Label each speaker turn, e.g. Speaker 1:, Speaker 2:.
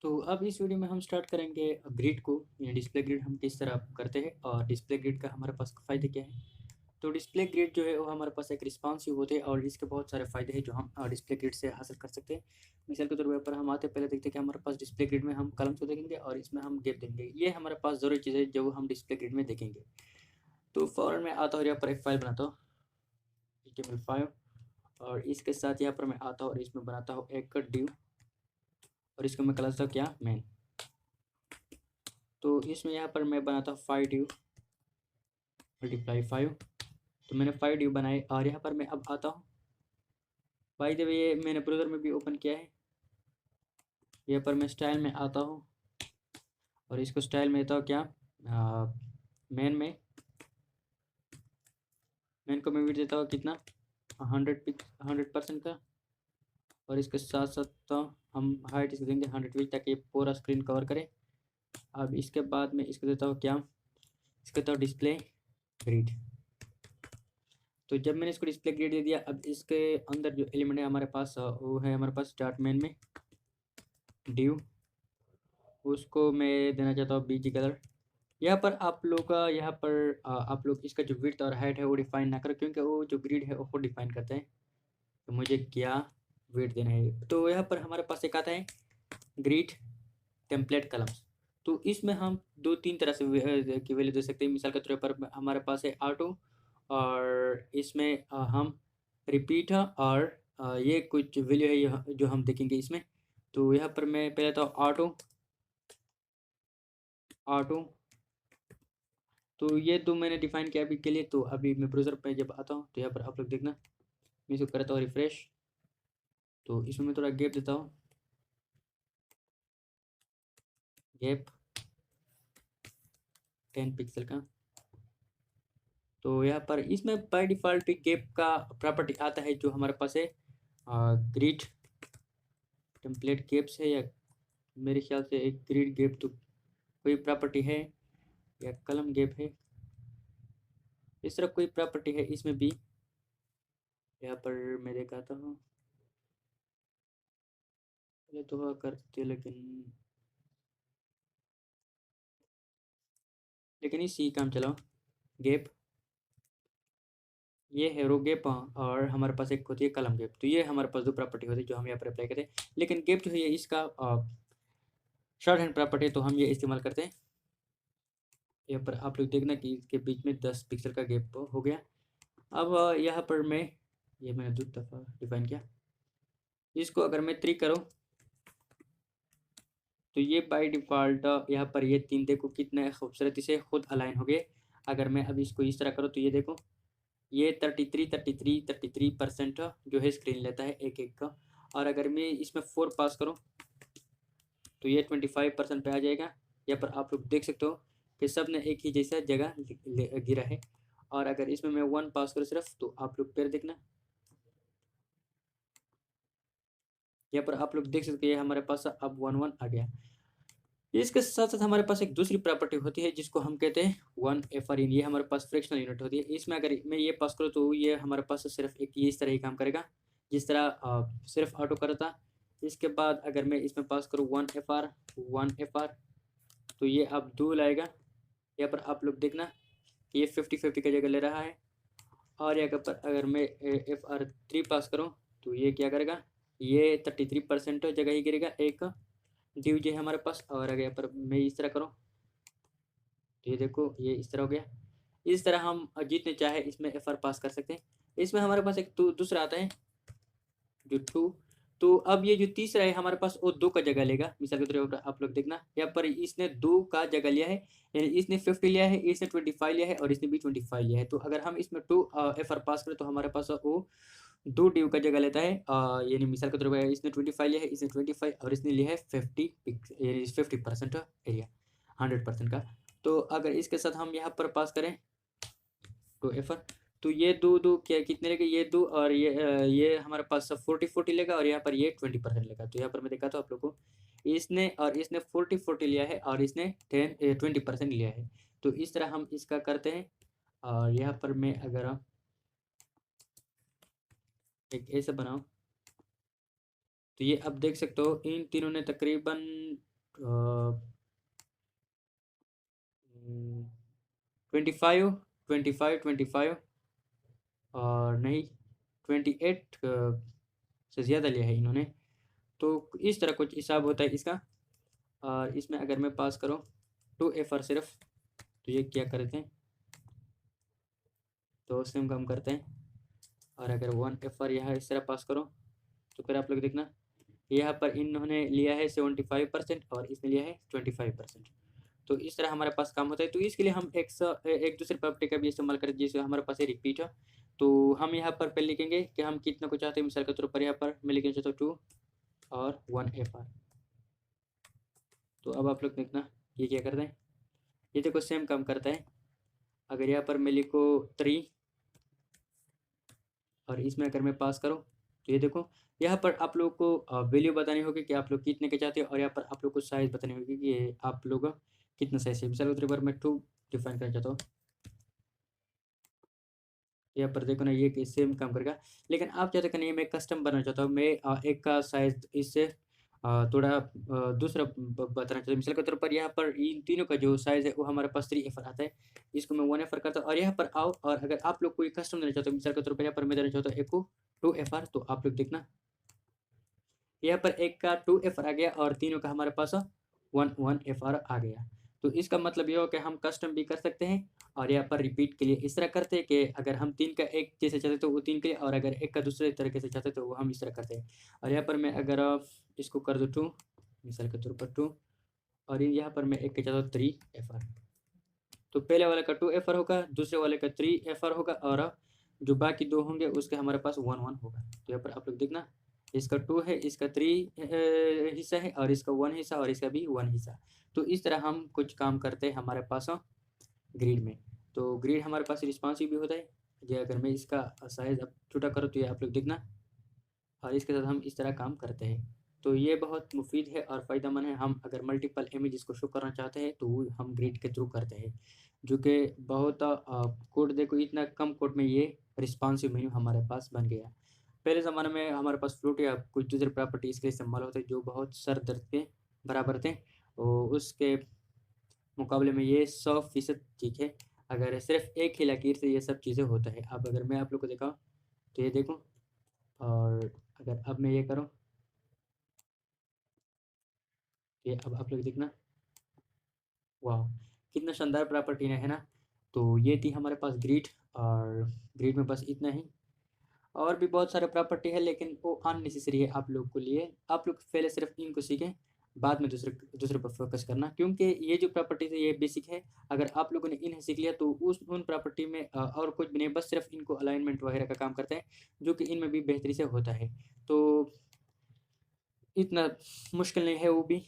Speaker 1: तो अब इस वीडियो में हम स्टार्ट करेंगे ग्रिड को, या डिस्प्ले ग्रिड हम किस तरह करते हैं और डिस्प्ले ग्रिड का हमारे पास फ़ायदे क्या है। तो डिस्प्ले ग्रिड जो है वो हमारे पास एक रिस्पॉन्सिव होते हैं और इसके बहुत सारे फ़ायदे हैं जो हम डिस्प्ले ग्रिड से हासिल कर सकते हैं। मिसाल के तौर पर हम आते पहले देखते हैं कि हमारे पास डिस्प्ले ग्रिड में हम कलम्स को देखेंगे और इसमें हम गैप देंगे। ये हमारे पास ज़रूरी चीज़ है जो हम डिस्प्ले ग्रिड में देखेंगे। तो फ़ौरन मैं आता हूँ यहाँ पर एक फ़ाइल बनाता हूँ HTML5, और इसके साथ यहाँ पर मैं आता हूँ और इसमें बनाता हूँ एक डिव, और इसको मैं कहता हूँ क्या, मेन। तो इसमें यहाँ पर मैं बनाता हूँ 5 डिव मल्टीप्लाई 5। तो मैंने 5 डिव बनाए और यहाँ पर मैं अब आता हूँ। बाय द वे ये मैंने ब्राउज़र में भी ओपन किया है। यहाँ पर मैं स्टाइल में आता हूँ और इसको स्टाइल में देता हूँ क्या, मेन में। मेन को मैं विड्थ देता हूँ कितना, 100% का, और इसके साथ साथ तो हम हाइट इसको देंगे 100 पिक्स ताकि ये पूरा स्क्रीन कवर करे। अब इसके बाद में इसको देता हूँ क्या, इसको देता हूँ डिस्प्ले ग्रिड। तो जब मैंने इसको डिस्प्ले ग्रिड दे दिया, अब इसके अंदर जो एलिमेंट है हमारे पास वो है हमारे पास स्टार्ट मेन में डिव, उसको मैं देना चाहता हूँ बीजी कलर। यहाँ पर आप लोग का यहाँ पर आप लोग इसका जो विड्थ और हाइट है वो डिफाइन ना करो, क्योंकि वो जो ग्रिड है वो डिफाइन करते हैं तो मुझे क्या विड्थ देना है। तो यहाँ पर हमारे पास एक आता है ग्रिड टेम्पलेट कलम्स। तो इसमें हम दो तीन तरह से की वैल्यू दे सकते हैं। मिसाल के तौर पर हमारे पास है ऑटो, और इसमें हम रिपीट और ये कुछ वैल्यू है जो हम देखेंगे इसमें। तो यहाँ पर मैं पहले तो ऑटो ऑटो, तो ये तो मैंने डिफाइन किया अभी के लिए। तो अभी मैं ब्राउज़र पे जब आता हूँ तो यहाँ पर आप लोग देखना, मैं इसको करता हूँ रिफ्रेश। तो इसमें मैं थोड़ा गैप देता हूँ, गैप 10 पिक्सल का। तो यहाँ पर इसमें बाय डिफ़ॉल्ट गैप का प्रॉपर्टी आता है जो हमारे पास है ग्रिड टेम्पलेट गैप्स है, या मेरे ख्याल से एक ग्रिड गैप तो कोई प्रॉपर्टी है, या कलम गैप है, इस तरह कोई प्रॉपर्टी है इसमें भी। यहाँ पर मैं दिखाता हूँ, पहले तो हुआ करते लेकिन इसी काम चलाओ। गैप ये है रो गैप, और हमारे पास एक होती है कलम गैप। तो ये हमारे पास दो प्रॉपर्टी होती है जो हम यहाँ पर अप्लाई करते हैं। लेकिन गैप जो है ये इसका शॉर्ट हैंड प्रॉपर्टी है, तो हम ये इस्तेमाल करते हैं। यहाँ पर आप लोग देखना कि इसके बीच में 10 पिक्सल का गैप हो गया। अब यहाँ पर मैंने दो दफ़ा डिफाइन किया। इसको अगर मैं 3 करूँ तो ये बाय डिफ़ॉल्ट यहाँ पर ये 3 देखो कितने खूबसूरती से खुद अलाइन हो गए। अगर मैं अब इसको इस तरह करूँ तो ये देखो, ये 33% जो है स्क्रीन लेता है एक-एक का। और अगर मैं इसमें 4 पास करूँ तो ये 25% पे आ जाएगा। यहाँ पर आप लोग देख सकते हो कि सब ने एक ही जैसा जगह गिरा है। और अगर इसमें मैं 1 पास करूँ सिर्फ, तो आप लोग फिर देखना, यहाँ पर आप लोग देख सकते हैं हमारे पास अब 1-1 आ गया। इसके साथ साथ हमारे पास एक दूसरी प्रॉपर्टी होती है जिसको हम कहते हैं 1 FRIN। ये हमारे पास फ्रैक्शनल यूनिट होती है। इसमें अगर मैं ये पास करूँ तो ये हमारे पास सिर्फ एक ये इस तरह ही काम करेगा जिस तरह सिर्फ ऑटो करता। इसके बाद अगर मैं इसमें पास करूँ 1 FR तो ये अब 2 लाएगा। यहाँ पर आप लोग देखना कि ये 50-50 की जगह ले रहा है। और यहाँ पर अगर मैं FR3 पास करूँ तो ये क्या करेगा, ये 33% जगह ही गिरेगा एक डिव जो है हमारे पास। और अगर यहाँ पर मैं इस तरह करूँ तो ये देखो ये इस तरह हो गया। इस तरह हम जितने चाहे इसमें FR पास कर सकते हैं। इसमें हमारे पास एक दूसरा आता है जो 2। तो अब ये जो तीसरा है हमारे पास वो 2 का जगह लेगा। मिसाल के तौर पर आप लोग देखना, यहाँ पर इसने 2 का जगह लिया है, यानी इसने 50 लिया है, इसने 25 लिया है और इसने भी 25 लिया है। तो अगर हम इसमें 2 FR पास करें तो हमारे पास वो 2 डिव का जगह लेता है। यानी मिसाल के तौर पर इसने 25 लिया है, इसने 25 और इसने लिया है 50 यानी 50% एरिया 100% का। तो अगर इसके साथ हम यहाँ पर पास करें तो एफर, तो ये दो दो क्या कितने लेगा, ये 2 और ये हमारे पास 40-40 लेगा, और यहाँ पर ये 20% लेगा। तो यहाँ पर मैं दिखाता हूँ आप लोग को, इसने 40-40 लिया है और इसने 20% लिया है। तो इस तरह हम इसका करते हैं। और यहाँ पर मैं अगर हम एक ऐसा बनाऊँ तो ये अब देख सकते हो इन तीनों ने तकरीबन 25, 25, 25 और नहीं 28 से ज़्यादा लिया है इन्होंने। तो इस तरह कुछ हिसाब होता है इसका। और इसमें अगर मैं पास करूँ 2FR सिर्फ, तो ये क्या करते हैं, तो सेम काम करते हैं। और अगर 1FR यहाँ इस तरह पास करो तो फिर आप लोग देखना यहाँ पर इन्होंने लिया है 75% और इसने लिया है 25%। तो इस तरह हमारे पास काम होता है। तो इसके लिए हम एक दूसरे प्रॉपर्टी का भी इस्तेमाल करें, जैसे हमारे पास है रिपीट है। तो हम यहाँ पर पहले लिखेंगे कि हम कितना को चाहते हैं। मिसाल के तौर पर यहाँ पर मैं लिखना चाहता हूँ 2 और 1FR। तो अब आप लोग देखना ये क्या करते हैं, ये देखो सेम काम करता है। अगर यहाँ पर मैं लिखो 3 और इसमें अगर मैं पास करूँ तो ये देखो यहाँ पर आप लोग को वैल्यू बतानी होगी कि आप लोग कितने के चाहते हैं, और यहाँ पर आप लोग को साइज बतानी होगी कि ये आप लोग कितना साइज है। मिसाल के तौर पर मैं 2 डिफाइन करना चाहता हूँ। यहाँ पर देखो ना ये सेम काम करेगा। लेकिन आप चाहते हैं नहीं, मैं कस्टम बनाना चाहता हूँ, मैं एक का साइज इससे थोड़ा दूसरा बताना चाहता हूँ। मिसाल के तौर पर यहाँ पर इन तीनों का जो साइज है वो हमारे पास 3FR आता है। इसको मैं 1FR करता हूँ और यहाँ पर आओ, और अगर आप लोग कोई कस्टम देना चाहते हो, मिसाल के तौर पर यहाँ पर मैं देना चाहता हूँ एक को 2FR, तो आप लोग देखना यहाँ पर एक का 2FR आ गया और तीनों का हमारे पास 1FR आ गया। तो इसका मतलब ये हो कि हम कस्टम भी कर सकते हैं। और यहाँ पर रिपीट के लिए इस तरह करते हैं कि अगर हम 3 का एक जैसे चाहते तो वो 3 के लिए, और अगर एक का दूसरे तरीके से चाहते तो वो हम इस तरह करते हैं। और यहाँ पर मैं अगर इसको कर दूँ 2, मिसाल के तौर पर 2, और यहाँ पर मैं एक के चाहता हूँ 3FR। तो पहले वाले का 2FR होगा, दूसरे वाले का 3FR होगा, और जो बाकी दो होंगे उसके हमारे पास 1 होगा। तो यहाँ पर आप लोग देखना इसका 2 है, इसका 3 हिस्सा है, और इसका 1 हिस्सा, और इसका भी 1 हिस्सा। तो इस तरह हम कुछ काम करते हैं हमारे पास ग्रिड में। तो ग्रिड हमारे पास रिस्पॉन्सिव भी होता है। ये अगर मैं इसका साइज अब छोटा करूँ तो ये आप लोग देखना, और इसके साथ हम इस तरह काम करते हैं। तो ये बहुत मुफीद है और फ़ायदेमंद है। हम अगर मल्टीपल इमेजेस को शो करना चाहते हैं तो वो हम ग्रिड के थ्रू करते हैं, जो कि बहुत कोड देखो इतना कम कोड में ये रिस्पॉन्सिव मेन्यू हमारे पास बन गया। पहले ज़माने में हमारे पास फ्लूट या कुछ दूसरे प्रॉपर्टी इसके इस्तेमाल होते जो बहुत सर दर्द के बराबर थे, और उसके मुकाबले में ये 100% ठीक है। अगर सिर्फ एक ही लकीर से ये सब चीज़ें होता है। अब अगर मैं आप लोग को दिखाऊँ तो ये देखो, और अगर अब मैं ये करूँ, ये अब आप लोग देखना, वाह कितना शानदार प्रॉपर्टी है ना। तो ये थी हमारे पास ग्रिड, और ग्रिड में बस इतना ही। और भी बहुत सारे प्रॉपर्टी है लेकिन वो अननेसेसरी है आप लोग के लिए। आप लोग पहले सिर्फ इनको सीखें, बाद में दूसरे दूसरे पर फोकस करना, क्योंकि ये जो प्रॉपर्टीज है ये बेसिक है। अगर आप लोगों ने इन्हें सीख लिया तो उन प्रॉपर्टी में और कुछ भी नहीं, बस सिर्फ इनको अलाइनमेंट वगैरह का काम करते हैं, जो कि इनमें भी बेहतरी से होता है। तो इतना मुश्किल नहीं है वो भी।